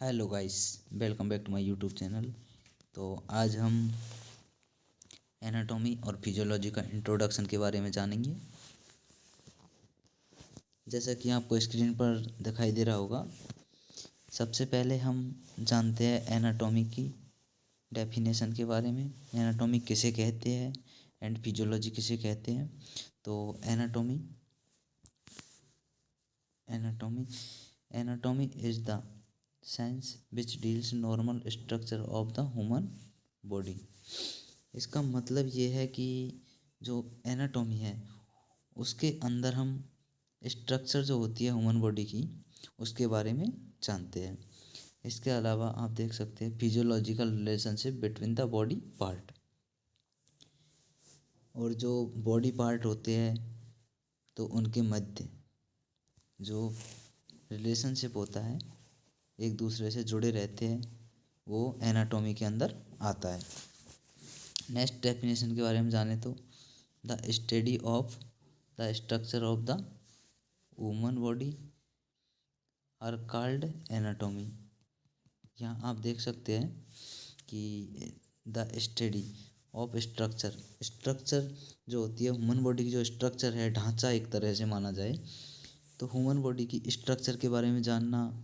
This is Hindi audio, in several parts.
Hello guys, welcome back to my YouTube channel. तो आज हम एनाटॉमी और फिजियोलॉजी का इंट्रोडक्शन के बारे में जानेंगे। जैसा कि आपको स्क्रीन पर दिखाई दे रहा होगा, सबसे पहले हम जानते हैं एनाटॉमी की डेफिनेशन के बारे में। एनाटॉमी किसे कहते हैं एंड फिजियोलॉजी किसे कहते हैं। तो anatomy anatomy anatomy is the science which deals normal structure of the human body. इसका मतलब ये है कि जो एनाटॉमी है उसके अंदर हम स्ट्रक्चर जो होती है ह्यूमन बॉडी की उसके बारे में जानते हैं। इसके अलावा आप देख सकते हैं physiological relationship between the body part, और जो बॉडी पार्ट होते हैं तो उनके मध्य जो रिलेशनशिप होता है, एक दूसरे से जुड़े रहते हैं, वो एनाटॉमी के अंदर आता है। नेक्स्ट डेफिनेशन के बारे में जाने तो the study of the structure of the human body are called anatomy. यहाँ आप देख सकते हैं कि द स्टडी ऑफ स्ट्रक्चर जो होती है ह्यूमन बॉडी की, जो स्ट्रक्चर है, ढांचा एक तरह से माना जाए तो ह्यूमन बॉडी की स्ट्रक्चर के बारे में जानना,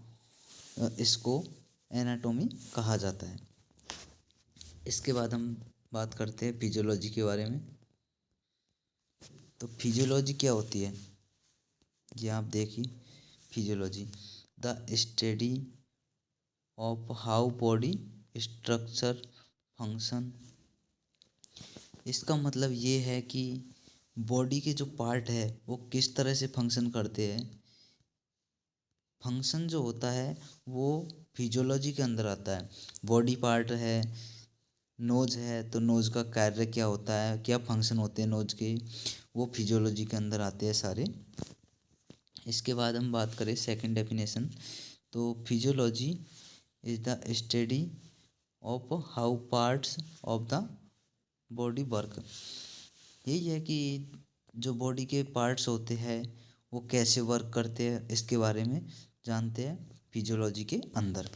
इसको एनाटॉमी कहा जाता है। इसके बाद हम बात करते हैं फिजियोलॉजी के बारे में। तो फिजियोलॉजी क्या होती है, ये आप देखिए। Physiology the study of how body structure function. इसका मतलब ये है कि बॉडी के जो पार्ट है वो किस तरह से फंक्शन करते हैं। फंक्शन जो होता है वो फिजियोलॉजी के अंदर आता है। बॉडी पार्ट है, नोज है तो नोज का कार्य क्या होता है, क्या फंक्शन होते हैं नोज के, वो फिजियोलॉजी के अंदर आते हैं सारे। इसके बाद हम बात करें सेकंड डेफिनेशन, तो physiology is the study of how parts of the body work. यही है कि जो बॉडी के पार्ट्स होते हैं वो कैसे वर्क करते हैं, इसके बारे में जानते हैं फिजियोलॉजी के अंदर।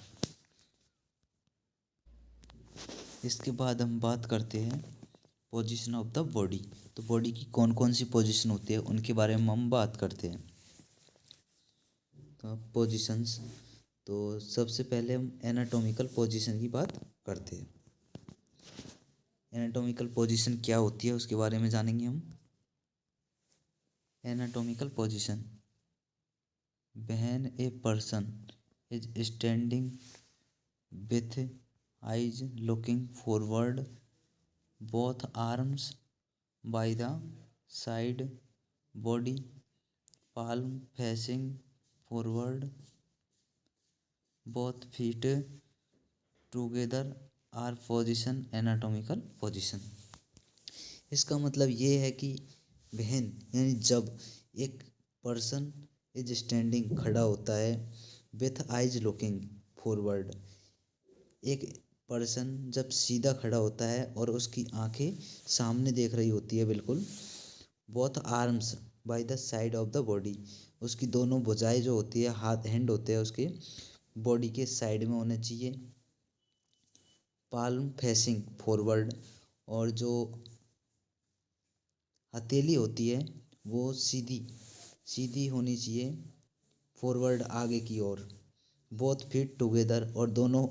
इसके बाद हम बात करते हैं पोजीशन ऑफ द बॉडी। तो बॉडी की कौन कौन सी पोजीशन होती है उनके बारे में हम बात करते हैं। तो पोजीशंस, तो सबसे पहले हम एनाटॉमिकल पोजीशन की बात करते हैं। एनाटॉमिकल पोजीशन क्या होती है उसके बारे में जानेंगे हम। Anatomical position, when a person is standing with eyes looking forward, both arms by the side, body palm facing forward, both feet together are position anatomical position। इसका मतलब ये है कि बहन यानी जब एक पर्सन इज स्टैंडिंग खड़ा होता है, विथ आइज लुकिंग फॉरवर्ड, एक पर्सन जब सीधा खड़ा होता है और उसकी आंखें सामने देख रही होती है बिल्कुल। Both arms by the side of the body, उसकी दोनों भुजाएं जो होती है, हाथ हैंड होते हैं उसके बॉडी के साइड में होने चाहिए। पाल्म फेसिंग फॉरवर्ड, और जो हथेली होती है वो सीधी सीधी होनी चाहिए फॉरवर्ड, आगे की ओर। बोथ फीट टुगेदर, और दोनों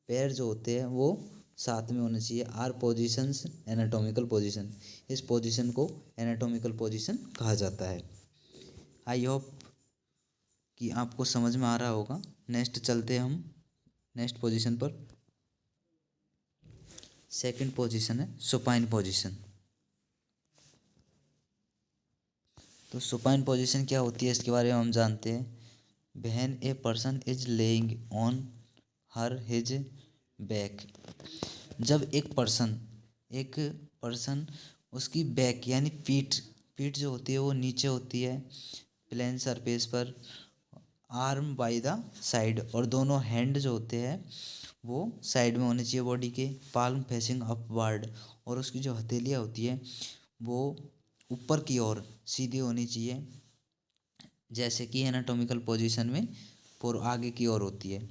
पैर जो होते हैं वो साथ में होने चाहिए। आर पोजिशंस एनाटॉमिकल पोजीशन, इस पोजीशन को एनाटॉमिकल पोजीशन कहा जाता है। आई होप कि आपको समझ में आ रहा होगा। नेक्स्ट चलते हैं हम नेक्स्ट पोजीशन पर। सेकंड पोजीशन है सुपाइन पोजीशन। तो सुपाइन पोजीशन क्या होती है इसके बारे में हम जानते हैं। When a person is laying on her his back, जब एक पर्सन उसकी बैक यानी पीठ पीठ जो होती है वो नीचे होती है प्लेन सरफेस पर, आर्म बाय द साइड, और दोनों हैंड जो होते हैं वो साइड में होने चाहिए बॉडी के, पाल्म फेसिंग अपवर्ड, और उसकी जो हथेलियाँ होती है वो ऊपर की ओर सीधी होनी चाहिए, जैसे कि एनाटॉमिकल पोजीशन में आगे की ओर होती है।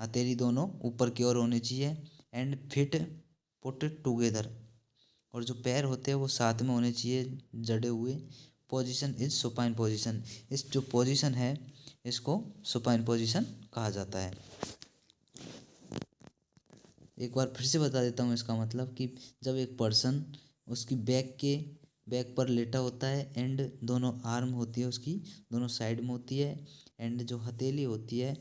हथेली दोनों ऊपर की ओर होनी चाहिए। एंड फिट पुट टुगेदर, और जो पैर होते हैं वो साथ में होने चाहिए जड़े हुए। पोजीशन इज सुपाइन पोजीशन, इस जो पोजीशन है इसको सुपाइन पोजीशन कहा जाता है। एक बार फिर से बता देता हूँ इसका मतलब कि जब एक पर्सन उसकी बैक पर लेटा होता है एंड दोनों आर्म होती है उसकी दोनों साइड में होती है, एंड जो हथेली होती है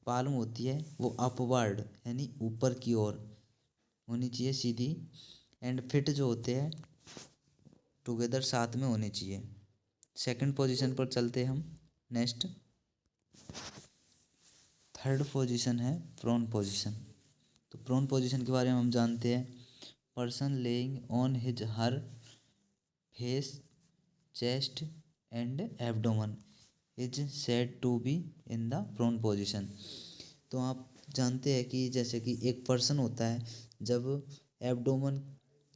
पाल्म होती है वो अपवर्ड यानी ऊपर की ओर होनी चाहिए सीधी। एंड फिट जो होते हैं टुगेदर साथ में होने चाहिए। सेकंड पोजीशन पर चलते हम। नेक्स्ट थर्ड पोजीशन है प्रोन पोजीशन। तो प्रोन पोजीशन के बारे में हम जानते हैं, person laying on his her face chest and abdomen is said to be in the prone position. तो आप जानते हैं कि जैसे कि एक पर्सन होता है जब एब्डोमन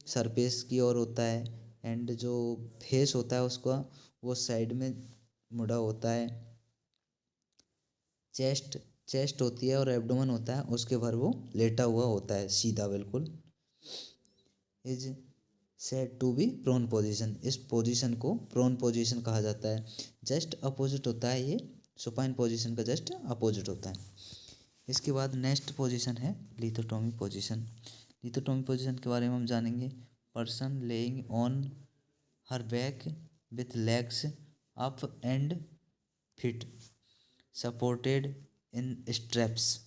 सरफेस की ओर होता है एंड जो फेस होता है उसका वो साइड में मुड़ा होता है, चेस्ट होती है और एब्डोमन होता है उसके भर वो लेटा हुआ होता है सीधा बिल्कुल। Is said to be prone position, इस पोजीशन को प्रोन पोजीशन कहा जाता है। जस्ट अपोजिट होता है ये सुपाइन पोजीशन का, जस्ट अपोजिट होता है। इसके बाद नेक्स्ट पोजीशन है लिथोटोमी पोजीशन। लिथोटोमी पोजीशन के बारे में हम जानेंगे, person laying on her back with legs up and feet supported in straps.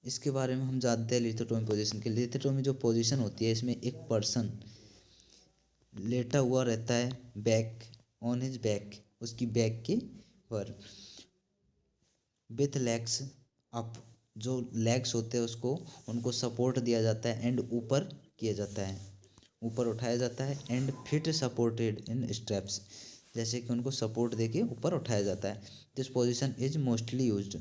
इसके बारे में हम जानते हैं लिथोटोमी पोजीशन के। लिथोटोमी जो पोजीशन होती है इसमें एक पर्सन लेटा हुआ रहता है बैक ऑन हिज बैक, उसकी बैक के पर विथ लेग्स अप, जो लेग्स होते हैं उसको उनको सपोर्ट दिया जाता है एंड ऊपर किया जाता है, ऊपर उठाया जाता है। And feet supported in straps, जैसे कि उनको सपोर्ट देके ऊपर उठाया जाता है। This position is mostly used,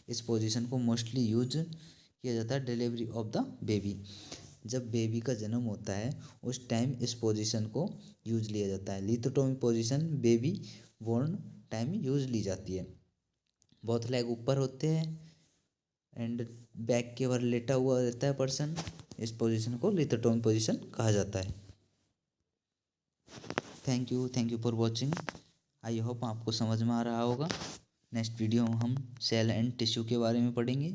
इस पोजीशन को मोस्टली यूज किया जाता है डिलीवरी ऑफ द बेबी। जब बेबी का जन्म होता है उस टाइम इस पोजीशन को यूज लिया जाता है। Lithotomy position baby born time use ली जाती है। बोथ लेग ऊपर होते हैं एंड बैक के ऊपर लेटा हुआ रहता है पर्सन, इस पोजीशन को लिथोटोमी पोजीशन कहा जाता है। Thank you for watching. I hope आपको समझ में आ रहा होगा। नेक्स्ट वीडियो में हम सेल एंड टिश्यू के बारे में पढ़ेंगे।